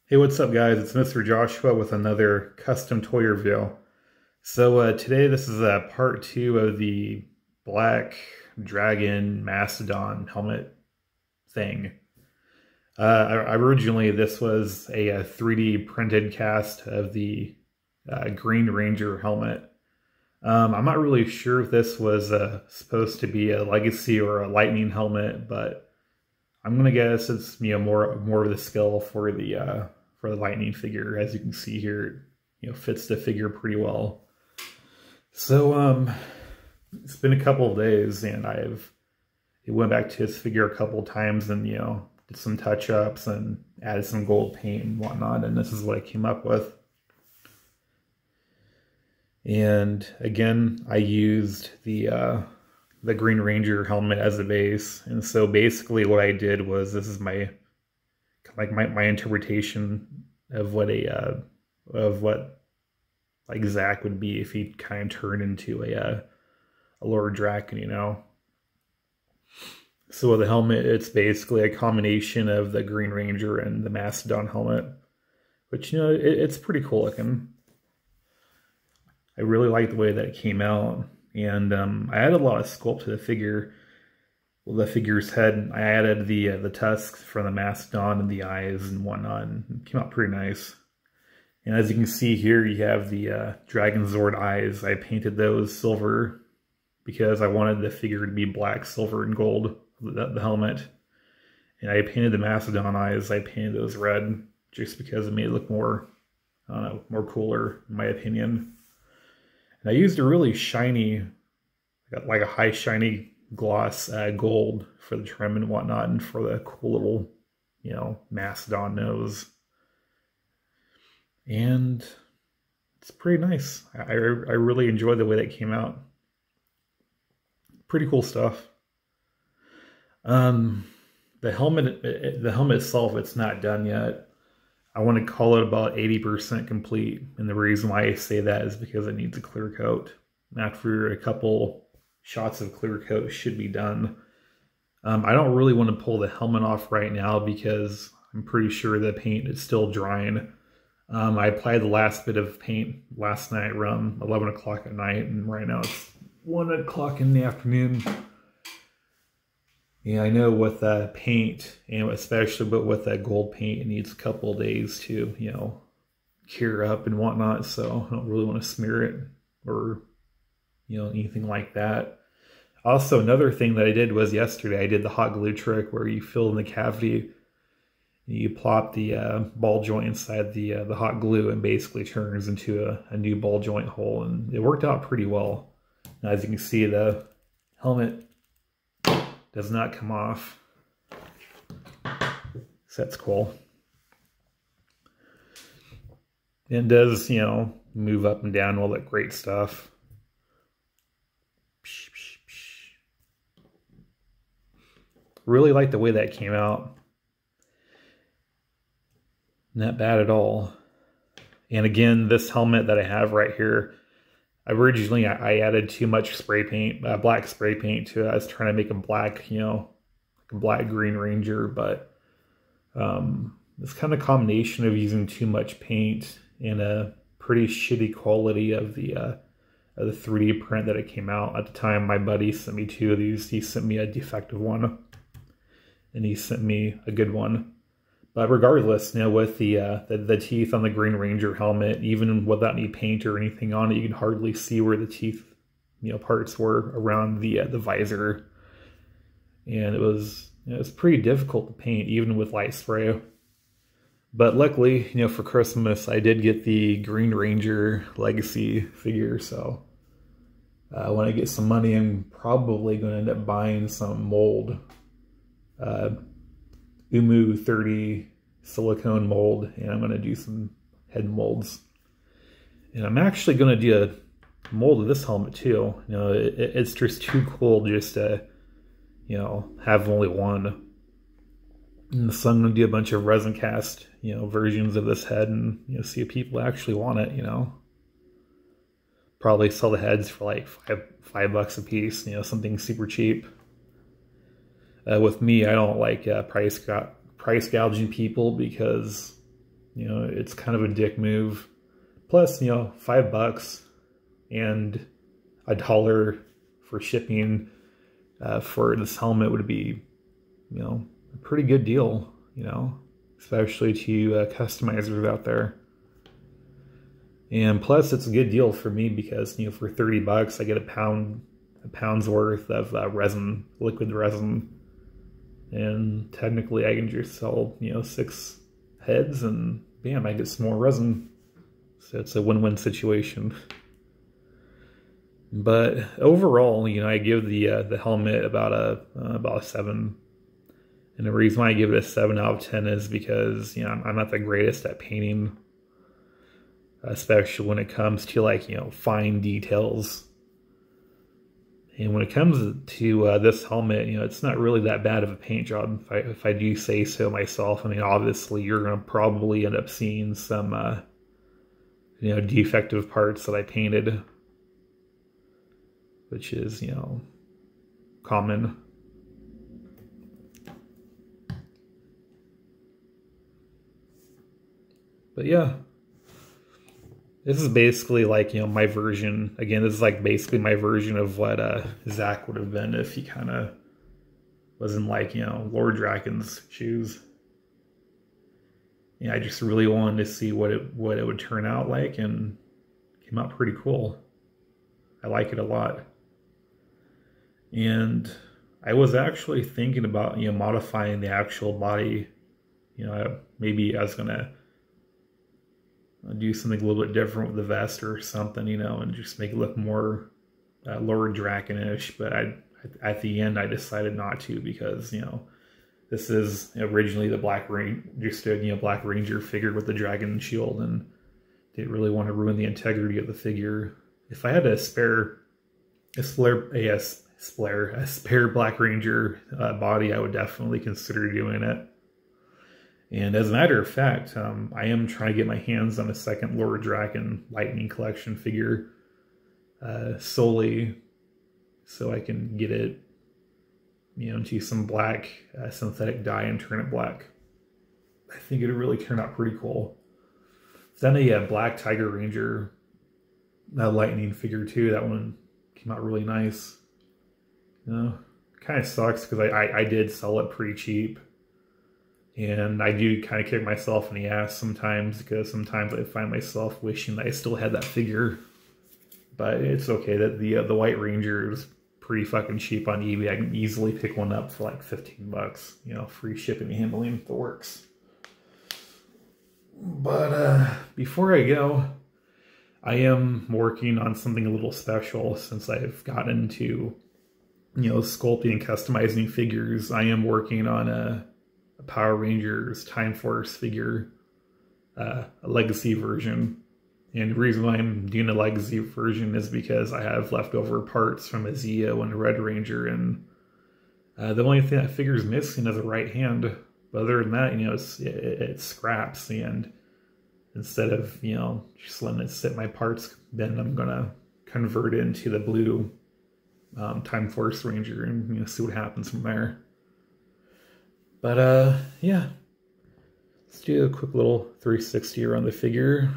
Hey, what's up guys? It's Mr. Joshua with another custom toy review. Today this is part two of the Black Dragon Mastodon helmet thing. Originally this was a 3D printed cast of the Green Ranger helmet. I'm not really sure if this was supposed to be a Legacy or a Lightning helmet, but I'm gonna guess it's more of the scale for the Lightning figure. As you can see here, fits the figure pretty well. So it's been a couple of days, and it went back to his figure a couple of times, and did some touch ups and added some gold paint and whatnot. And this is what I came up with. And again, I used the Green Ranger helmet as a base. And so basically what I did was, this is my interpretation of what like Zack would be if he kind of turned into a Lord Drakkon, So with the helmet, it's basically a combination of the Green Ranger and the Mastodon helmet, which it's pretty cool looking. I really like the way that it came out, and I added a lot of sculpt to the figure. Well, the figure's head, I added the tusks from the Mastodon and the eyes and whatnot, and it came out pretty nice. And as you can see here, you have the Dragon Zord eyes. I painted those silver because I wanted the figure to be black, silver, and gold, the helmet. And I painted the Mastodon eyes, I painted those red just because it made it look more, more cooler, in my opinion. And I used a really shiny, like a high shiny gloss gold for the trim and whatnot, and for the cool little, Mastodon nose. And it's pretty nice. I really enjoyed the way that came out. Pretty cool stuff. The helmet itself, it's not done yet. I want to call it about 80% complete, and the reason why I say that is because it needs a clear coat. After a couple shots of clear coat should be done. I don't really want to pull the helmet off right now because I'm pretty sure the paint is still drying. I applied the last bit of paint last night around 11 o'clock at night, and right now it's 1 o'clock in the afternoon. Yeah, I know with paint, and especially but with that gold paint, it needs a couple of days to, cure up and whatnot, so I don't really want to smear it or, anything like that. Also, another thing that I did was yesterday, I did the hot glue trick where you fill in the cavity, you plop the ball joint inside the hot glue, and basically turns into a new ball joint hole, and it worked out pretty well. Now, as you can see, the helmet does not come off, so that's cool. It does, move up and down, all that great stuff. Really like the way that came out. Not bad at all. And again, this helmet that I have right here, originally I added too much spray paint, black spray paint to it. I was trying to make a black, like a black Green Ranger, but this kind of combination of using too much paint and a pretty shitty quality of the 3D print that it came out. At the time, my buddy sent me two of these. He sent me a defective one, and he sent me a good one. But regardless, with the teeth on the Green Ranger helmet, even without any paint or anything on it, you can hardly see where the teeth, parts were around the visor, and it was pretty difficult to paint even with light spray. But luckily, for Christmas, I did get the Green Ranger Legacy figure, so when I get some money, I'm probably going to end up buying some mold. Umu 30 silicone mold, and I'm going to do some head molds. And I'm actually going to do a mold of this helmet too. It's just too cool just to, have only one. And so I'm going to do a bunch of resin cast, versions of this head, and see if people actually want it. Probably sell the heads for like $5 a piece. Something super cheap. With me, I don't like price gouging people because You know, it's kind of a dick move. Plus, you know, $5 and $1 for shipping for this helmet would be, you know, a pretty good deal, you know, especially to customizers out there. And plus, it's a good deal for me because, you know, for $30, I get a pound's worth of resin, liquid resin. And technically, I can just sell, you know, 6 heads and bam, I get some more resin. So it's a win-win situation. But overall, you know, I give the helmet about a 7. And the reason why I give it a 7 out of 10 is because, you know, I'm not the greatest at painting, especially when it comes to, like, you know, fine details. And when it comes to this helmet, you know, it's not really that bad of a paint job, if I do say so myself. I mean, obviously, you're going to probably end up seeing some, you know, defective parts that I painted, which is, you know, common. But yeah, this is basically like, you know, my version. Again, this is like basically my version of what Zach would have been if he kind of was in, like, you know, Lord Draken's shoes. Yeah, I just really wanted to see what it would turn out like, and it came out pretty cool. I like it a lot. And I was actually thinking about, you know, modifying the actual body. You know, maybe I was gonna do something a little bit different with the vest or something, you know, and just make it look more Lord Draken-ish. But at the end, I decided not to because, you know, this is originally the Black Ranger, just a, you know, Black Ranger figure with the dragon shield, and didn't really want to ruin the integrity of the figure. If I had a spare Black Ranger body, I would definitely consider doing it. And as a matter of fact, I am trying to get my hands on a second Lord Draken Lightning Collection figure solely so I can get it, you know, into some black synthetic dye and turn it black. I think it'd really turn out pretty cool. Then a Black Tiger Ranger Lightning figure too. That one came out really nice. You know, kind of sucks because I did sell it pretty cheap. And I do kind of kick myself in the ass sometimes because sometimes I find myself wishing that I still had that figure. But it's okay. That the White Ranger is pretty fucking cheap on eBay. I can easily pick one up for like $15. You know, free shipping and handling, the works. But before I go, I am working on something a little special since I've gotten into, you know, sculpting and customizing figures. I am working on a Power Rangers Time Force figure, a legacy version. And the reason why I'm doing a legacy version is because I have leftover parts from a Zeo and a Red Ranger, and the only thing that figure's missing is a right hand. But other than that, you know, it scraps, and instead of, you know, just letting it sit in my parts bin, I'm gonna convert it into the blue Time Force Ranger and, you know, see what happens from there. But yeah, let's do a quick little 360 around the figure.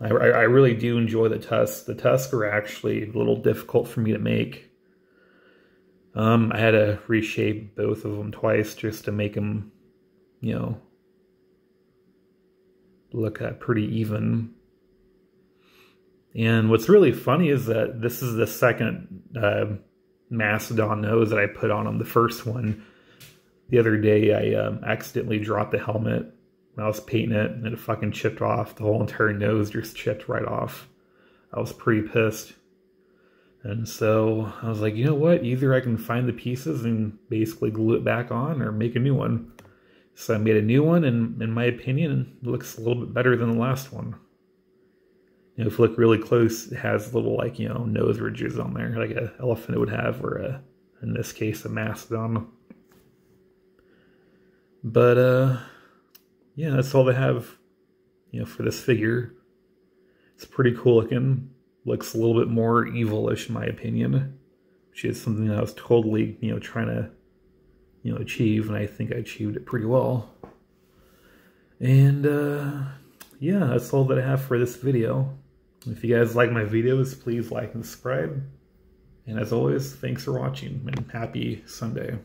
I really do enjoy the tusks. The tusks are actually a little difficult for me to make. I had to reshape both of them twice just to make them, you know, look pretty even. And what's really funny is that this is the second Mastodon nose that I put on him. The first one, the other day, I accidentally dropped the helmet when I was painting it, and it fucking chipped off. The whole entire nose just chipped right off. I was pretty pissed. And so I was like, you know what? Either I can find the pieces and basically glue it back on, or make a new one. So I made a new one, and in my opinion, it looks a little bit better than the last one. You know, if you look really close, it has little, like, you know, nose ridges on there, like an elephant would have, or in this case, a mastodon. But yeah, that's all they have, you know, for this figure. It's pretty cool looking. Looks a little bit more evilish in my opinion, which is something that I was totally, you know, trying to achieve, and I think I achieved it pretty well. And yeah, that's all that I have for this video. If you guys like my videos, please like and subscribe. And as always, thanks for watching, and happy Sunday.